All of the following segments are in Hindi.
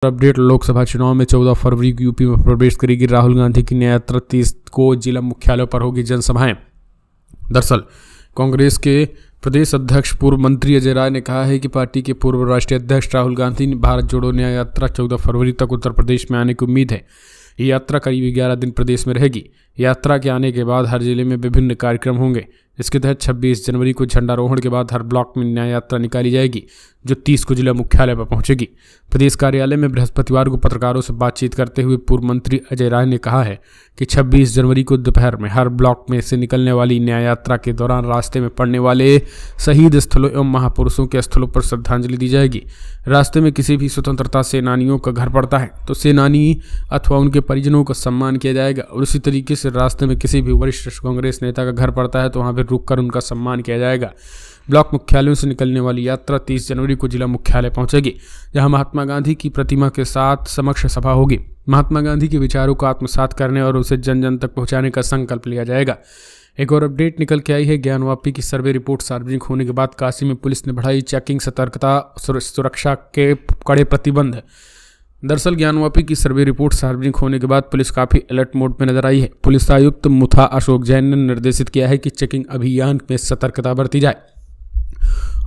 अपडेट। लोकसभा चुनाव में 14 फरवरी को यूपी में प्रवेश करेगी राहुल गांधी की न्याय यात्रा। 30 को जिला मुख्यालयों पर होगी जनसभाएं। दरअसल कांग्रेस के प्रदेश अध्यक्ष पूर्व मंत्री अजय राय ने कहा है कि पार्टी के पूर्व राष्ट्रीय अध्यक्ष राहुल गांधी ने भारत जोड़ो न्याय यात्रा 14 फरवरी तक उत्तर प्रदेश में आने की उम्मीद है। ये यात्रा करीब 11 दिन प्रदेश में रहेगी। यात्रा के आने के बाद हर जिले में विभिन्न कार्यक्रम होंगे। इसके तहत 26 जनवरी को झंडारोहण के बाद हर ब्लॉक में न्याय यात्रा निकाली जाएगी, जो 30 को जिला मुख्यालय पर पहुंचेगी। प्रदेश कार्यालय में बृहस्पतिवार को पत्रकारों से बातचीत करते हुए पूर्व मंत्री अजय राय ने कहा है कि 26 जनवरी को दोपहर में हर ब्लॉक में से निकलने वाली न्याय यात्रा के दौरान रास्ते में पड़ने वाले शहीद स्थलों एवं महापुरुषों के स्थलों पर श्रद्धांजलि दी जाएगी। रास्ते में किसी भी स्वतंत्रता सेनानियों का घर पड़ता है तो सेनानी अथवा उनके परिजनों का सम्मान किया जाएगा, और उसी तरीके से रास्ते में किसी भी वरिष्ठ कांग्रेस नेता का घर पड़ता है तो वहां पर रुककर उनका सम्मान किया जाएगा। ब्लॉक मुख्यालयों से निकलने वाली यात्रा 30 जनवरी को जिला मुख्यालय पहुंचेगी, जहां महात्मा गांधी की प्रतिमा के साथ समक्ष सभा होगी। महात्मा गांधी के विचारों को आत्मसात करने और उसे जन जन तक पहुंचाने का संकल्प लिया जाएगा। एक और अपडेट निकल के आई है। ज्ञानवापी की सर्वे रिपोर्ट सार्वजनिक होने के बाद काशी में पुलिस ने बढ़ाई चेकिंग, सतर्कता, सुरक्षा के कड़े प्रतिबंध। दरअसल ज्ञानवापी की सर्वे रिपोर्ट सार्वजनिक होने के बाद पुलिस काफी अलर्ट मोड में नजर आई है। पुलिस आयुक्त मुथा अशोक जैन ने निर्देशित किया है कि चेकिंग अभियान में सतर्कता बरती जाए।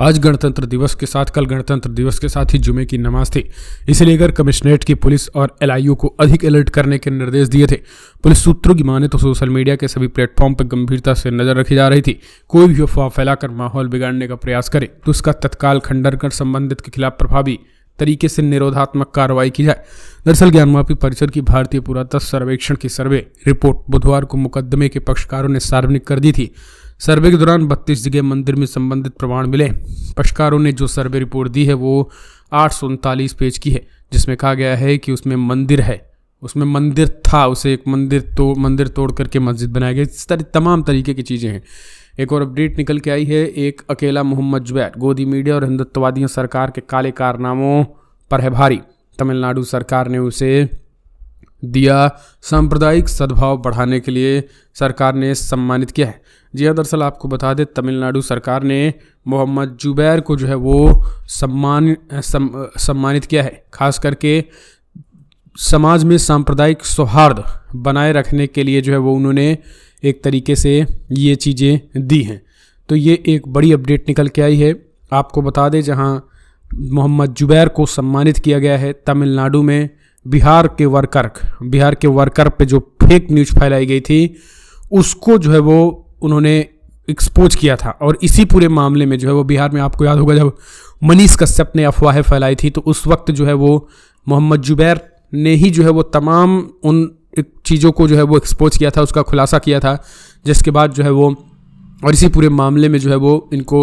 आज गणतंत्र दिवस के साथ कल गणतंत्र दिवस के साथ ही जुमे की नमाज थी, इसे लेकर कमिश्नरेट की पुलिस और एलआईयू को अधिक अलर्ट करने के निर्देश दिए थे। पुलिस सूत्रों की माने तो सोशल मीडिया के सभी प्लेटफॉर्म पर गंभीरता से नजर रखी जा रही थी। कोई भी अफवाह फैलाकर माहौल बिगाड़ने का प्रयास करे तो उसका तत्काल खंडन कर संबंधित के खिलाफ प्रभावी तरीके से निरोधात्मक कार्रवाई की जाए। दरअसल ज्ञानवापी परिसर की भारतीय पुरातत्व सर्वेक्षण की सर्वे रिपोर्ट बुधवार को मुकदमे के पक्षकारों ने सार्वजनिक कर दी थी। सर्वे के दौरान 32 जगह मंदिर में संबंधित प्रमाण मिले। पक्षकारों ने जो सर्वे रिपोर्ट दी है वो 839 पेज की है, जिसमें कहा गया है कि उसमें मंदिर है, उसमें मंदिर था, उसे एक मंदिर तोड़ करके मस्जिद बनाया गया। इस तरह तमाम तरीके की चीज़ें हैं। एक और अपडेट निकल के आई है। एक अकेला मोहम्मद जुबैर गोदी मीडिया और हिंदुत्ववादियों सरकार के काले कारनामों पर है भारी। तमिलनाडु सरकार ने उसे दिया सांप्रदायिक सद्भाव बढ़ाने के लिए सरकार ने सम्मानित किया है। जी हाँ, दरअसल आपको बता दें तमिलनाडु सरकार ने मोहम्मद जुबैर को जो है वो सम्मानित किया है। खास करके समाज में सांप्रदायिक सौहार्द बनाए रखने के लिए जो है वो उन्होंने एक तरीके से ये चीज़ें दी हैं। तो ये एक बड़ी अपडेट निकल के आई है। आपको बता दें जहां मोहम्मद जुबैर को सम्मानित किया गया है तमिलनाडु में, बिहार के वर्कर पे जो फेक न्यूज़ फैलाई गई थी उसको जो है वो उन्होंने एक्सपोज किया था। और इसी पूरे मामले में जो है वो बिहार में आपको याद होगा जब मनीष कश्यप ने अफवाहें फैलाई थी तो उस वक्त जो है वो मोहम्मद जुबैर ने ही जो है वो तमाम उन चीज़ों को जो है वो एक्सपोज किया था, उसका खुलासा किया था, जिसके बाद जो है वो और इसी पूरे मामले में जो है वो इनको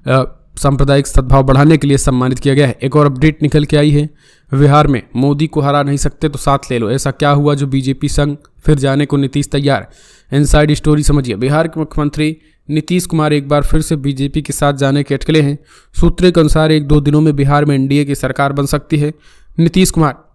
सांप्रदायिक सद्भाव बढ़ाने के लिए सम्मानित किया गया है। एक और अपडेट निकल के आई है। बिहार में मोदी को हरा नहीं सकते तो साथ ले लो, ऐसा क्या हुआ जो बीजेपी संग फिर जाने को नीतीश तैयार। इनसाइड स्टोरी समझिए। बिहार के मुख्यमंत्री नीतीश कुमार एक बार फिर से बीजेपी के साथ जाने के अटकले हैं। सूत्रों के अनुसार 1-2 दिनों में बिहार में एनडीए की सरकार बन सकती है। नीतीश कुमार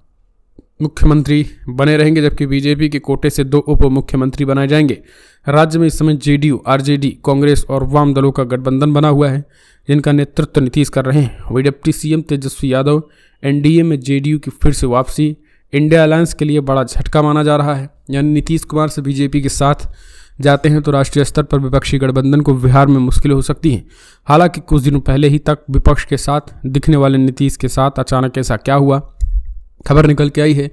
मुख्यमंत्री बने रहेंगे, जबकि बीजेपी के कोटे से 2 उप मुख्यमंत्री बनाए जाएंगे। राज्य में इस समय जेडीयू, आरजेडी, कांग्रेस और वाम दलों का गठबंधन बना हुआ है, जिनका नेतृत्व नीतीश कर रहे हैं। वही deputy CM Tejashwi Yadav NDA में जेडीयू की फिर से वापसी इंडिया अलायंस के लिए बड़ा झटका माना जा रहा है। यानी नीतीश कुमार से बीजेपी के साथ जाते हैं तो राष्ट्रीय स्तर पर विपक्षी गठबंधन को बिहार में मुश्किल हो सकती है। हालांकि कुछ दिनों पहले ही तक विपक्ष के साथ दिखने वाले नीतीश के साथ अचानक ऐसा क्या हुआ। खबर निकल के आई है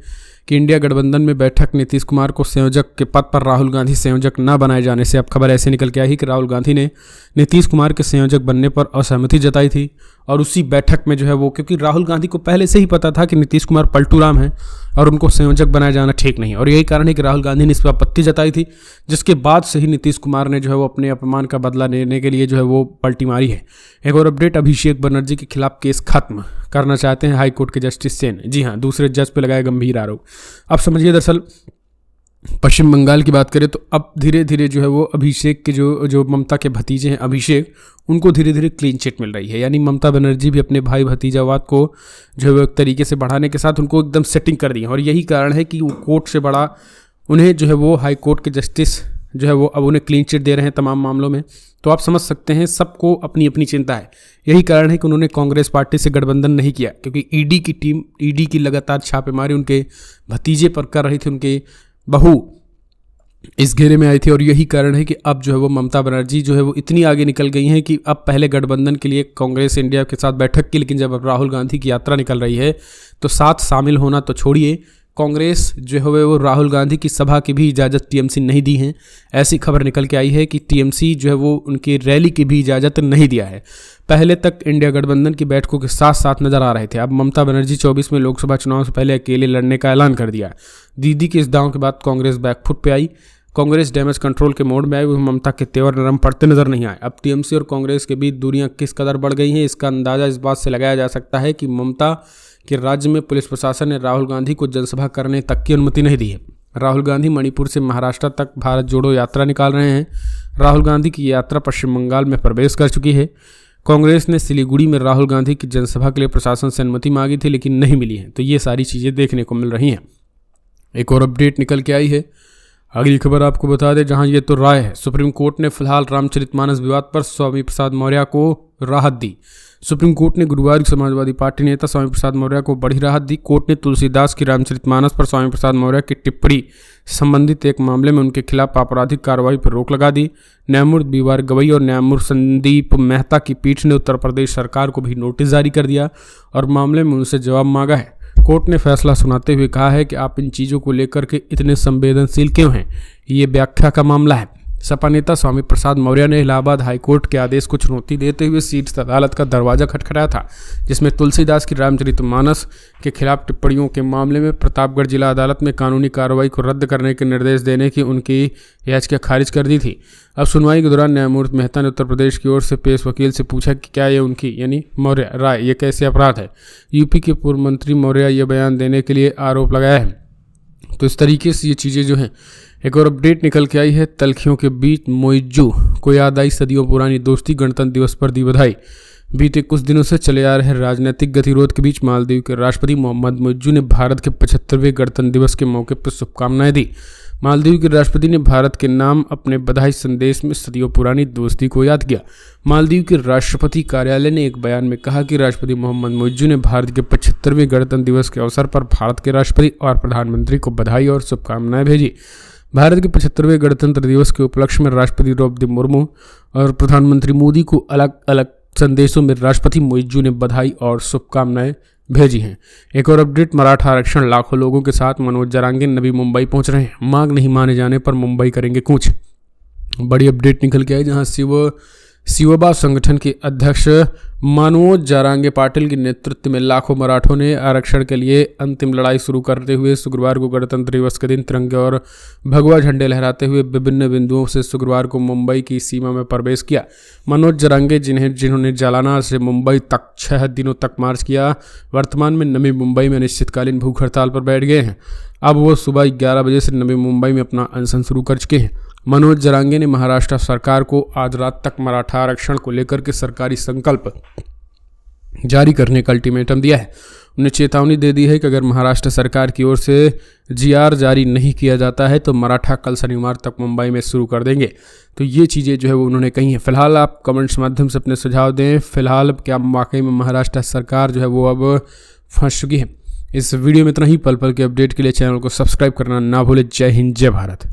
कि इंडिया गठबंधन में बैठक नीतीश कुमार को संयोजक के पद पर राहुल गांधी संयोजक न बनाए जाने से अब खबर ऐसे निकल के आई कि राहुल गांधी ने नीतीश कुमार के संयोजक बनने पर असहमति जताई थी। और उसी बैठक में जो है वो, क्योंकि राहुल गांधी को पहले से ही पता था कि नीतीश कुमार पलटू राम है और उनको संयोजक बनाया जाना ठीक नहीं, और यही कारण है कि राहुल गांधी ने इस पर आपत्ति जताई थी, जिसके बाद से ही नीतीश कुमार ने जो है वो अपने अपमान का बदला लेने के लिए जो है वो पलटी मारी है। एक और अपडेट, अभिषेक बनर्जी के खिलाफ केस खत्म करना चाहते हैं हाईकोर्ट के जस्टिस सेन। जी हाँ, दूसरे जज पे लगाए गंभीर आरोप। अब समझिए, दरअसल पश्चिम बंगाल की बात करें तो अब धीरे धीरे जो है वो अभिषेक के जो ममता के भतीजे हैं अभिषेक, उनको धीरे धीरे क्लीन चिट मिल रही है। यानी ममता बनर्जी भी अपने भाई भतीजावाद को जो है वो एक तरीके से बढ़ाने के साथ उनको एकदम सेटिंग कर दी है। और यही कारण है कि वो कोर्ट से बड़ा उन्हें जो है वो हाई कोर्ट के जस्टिस जो है वो अब उन्हें क्लीन चिट दे रहे हैं तमाम मामलों में। तो आप समझ सकते हैं सबको अपनी अपनी चिंता है। यही कारण है कि उन्होंने कांग्रेस पार्टी से गठबंधन नहीं किया, क्योंकि ईडी की टीम, ईडी की लगातार छापेमारी उनके भतीजे पर कर रही थी, उनके बहू इस घेरे में आई थी। और यही कारण है कि अब जो है वो ममता बनर्जी जो है वो इतनी आगे निकल गई हैं कि अब पहले गठबंधन के लिए कांग्रेस इंडिया के साथ बैठक की, लेकिन जब अब राहुल गांधी की यात्रा निकल रही है तो साथ शामिल होना तो छोड़िए, कांग्रेस जो है वो राहुल गांधी की सभा की भी इजाज़त टीएमसी नहीं दी है। ऐसी खबर निकल के आई है कि टीएमसी जो है वो उनकी रैली की भी इजाज़त नहीं दिया है। पहले तक इंडिया गठबंधन की बैठकों के साथ साथ नजर आ रहे थे, अब ममता बनर्जी 24 में लोकसभा चुनाव से पहले अकेले लड़ने का ऐलान कर दिया। दीदी के इस दांव के बाद कांग्रेस बैकफुट पे आई, कांग्रेस डैमेज कंट्रोल के मोड में आई, वो ममता के तेवर नरम पड़ते नजर नहीं आए। अब टीएमसी और कांग्रेस के बीच दूरियां किस कदर बढ़ गई हैं, इसका अंदाजा इस बात से लगाया जा सकता है कि ममता के राज्य में पुलिस प्रशासन ने राहुल गांधी को जनसभा करने तक की अनुमति नहीं दी है। राहुल गांधी मणिपुर से महाराष्ट्र तक भारत जोड़ो यात्रा निकाल रहे हैं। राहुल गांधी की यात्रा पश्चिम बंगाल में प्रवेश कर चुकी है। कांग्रेस ने सिलीगुड़ी में राहुल गांधी की जनसभा के लिए प्रशासन से अनुमति मांगी थी, लेकिन नहीं मिली है। तो ये सारी चीज़ें देखने को मिल रही हैं। एक और अपडेट निकल के आई है, अगली खबर आपको बता दें, जहां ये तो राय है। सुप्रीम कोर्ट ने फिलहाल रामचरितमानस विवाद पर स्वामी प्रसाद मौर्य को राहत दी। सुप्रीम कोर्ट ने गुरुवार को समाजवादी पार्टी नेता स्वामी प्रसाद मौर्य को बड़ी राहत दी। कोर्ट ने तुलसीदास की रामचरितमानस पर स्वामी प्रसाद मौर्य की टिप्पणी संबंधित एक मामले में उनके खिलाफ आपराधिक कार्रवाई पर रोक लगा दी। न्यायमूर्ति बीवार गवई और न्यायमूर्ति संदीप मेहता की पीठ ने उत्तर प्रदेश सरकार को भी नोटिस जारी कर दिया और मामले में उनसे जवाब मांगा है। कोर्ट ने फैसला सुनाते हुए कहा है कि आप इन चीज़ों को लेकर के इतने संवेदनशील क्यों हैं, ये व्याख्या का मामला है। सपा नेता स्वामी प्रसाद मौर्य ने इलाहाबाद हाईकोर्ट के आदेश को चुनौती देते हुए शीर्ष अदालत का दरवाजा खटखटाया था, जिसमें तुलसीदास की रामचरितमानस के खिलाफ टिप्पणियों के मामले में प्रतापगढ़ जिला अदालत में कानूनी कार्रवाई को रद्द करने के निर्देश देने की उनकी याचिका खारिज कर दी थी। अब सुनवाई के दौरान न्यायमूर्ति मेहता ने उत्तर प्रदेश की ओर से पेश वकील से पूछा कि क्या ये उनकी यानी मौर्य राय ये कैसे अपराध है। यूपी के पूर्व मंत्री मौर्य ये बयान देने के लिए आरोप लगाया है। तो इस तरीके से ये चीज़ें जो हैं। एक और अपडेट निकल के आई है, तल्खियों के बीच मोइज्जू को याद आई सदियों पुरानी दोस्ती, गणतंत्र दिवस पर दी बधाई। बीते कुछ दिनों से चले आ रहे राजनीतिक गतिरोध के बीच मालदीव के राष्ट्रपति मोहम्मद मोइज्जू ने भारत के 75वें गणतंत्र दिवस के मौके पर शुभकामनाएं दी। मालदीव के राष्ट्रपति ने भारत के नाम अपने बधाई संदेश में सदियों पुरानी दोस्ती को याद किया। मालदीव के राष्ट्रपति कार्यालय ने एक बयान में कहा कि राष्ट्रपति मोहम्मद मोइज्जू ने भारत के 75वें गणतंत्र दिवस के अवसर पर भारत के राष्ट्रपति और प्रधानमंत्री को बधाई और शुभकामनाएं भेजी। भारत के 75वें गणतंत्र दिवस के उपलक्ष्य में राष्ट्रपति द्रौपदी मुर्मू और प्रधानमंत्री मोदी को अलग अलग संदेशों में राष्ट्रपति मोइज्जू ने बधाई और शुभकामनाएं भेजी हैं। एक और अपडेट, मराठा आरक्षण, लाखों लोगों के साथ मनोज जरांगे नवी मुंबई पहुंच रहे हैं। मांग नहीं माने जाने पर मुंबई करेंगे कूच। बड़ी अपडेट निकल के आई, जहां शिवबा संगठन के अध्यक्ष मनोज जरांगे पाटिल के नेतृत्व में लाखों मराठों ने आरक्षण के लिए अंतिम लड़ाई शुरू करते हुए शुक्रवार को गणतंत्र दिवस के दिन तिरंगे और भगवा झंडे लहराते हुए विभिन्न बिंदुओं से शुक्रवार को मुंबई की सीमा में प्रवेश किया। मनोज जरांगे जिन्होंने जालाना से मुंबई तक 6 दिनों तक मार्च किया, वर्तमान में नवी मुंबई में अनिश्चितकालीन भूख हड़ताल पर बैठ गए हैं। अब वो सुबह 11 बजे से नवी मुंबई में अपना अनशन शुरू कर चुके हैं। मनोज जरांगे ने महाराष्ट्र सरकार को आज रात तक मराठा आरक्षण को लेकर के सरकारी संकल्प जारी करने का अल्टीमेटम दिया है। उन्हें चेतावनी दे दी है कि अगर महाराष्ट्र सरकार की ओर से जीआर जारी नहीं किया जाता है तो मराठा कल शनिवार तक मुंबई में शुरू कर देंगे। तो ये चीज़ें जो है वो उन्होंने कही हैं। फिलहाल आप कमेंट्स माध्यम से अपने सुझाव दें। फिलहाल क्या वाकई में महाराष्ट्र सरकार जो है वो अब फंस चुकी है। इस वीडियो में इतना ही। पल पल के अपडेट के लिए चैनल को सब्सक्राइब करना ना भूलें। जय हिंद, जय भारत।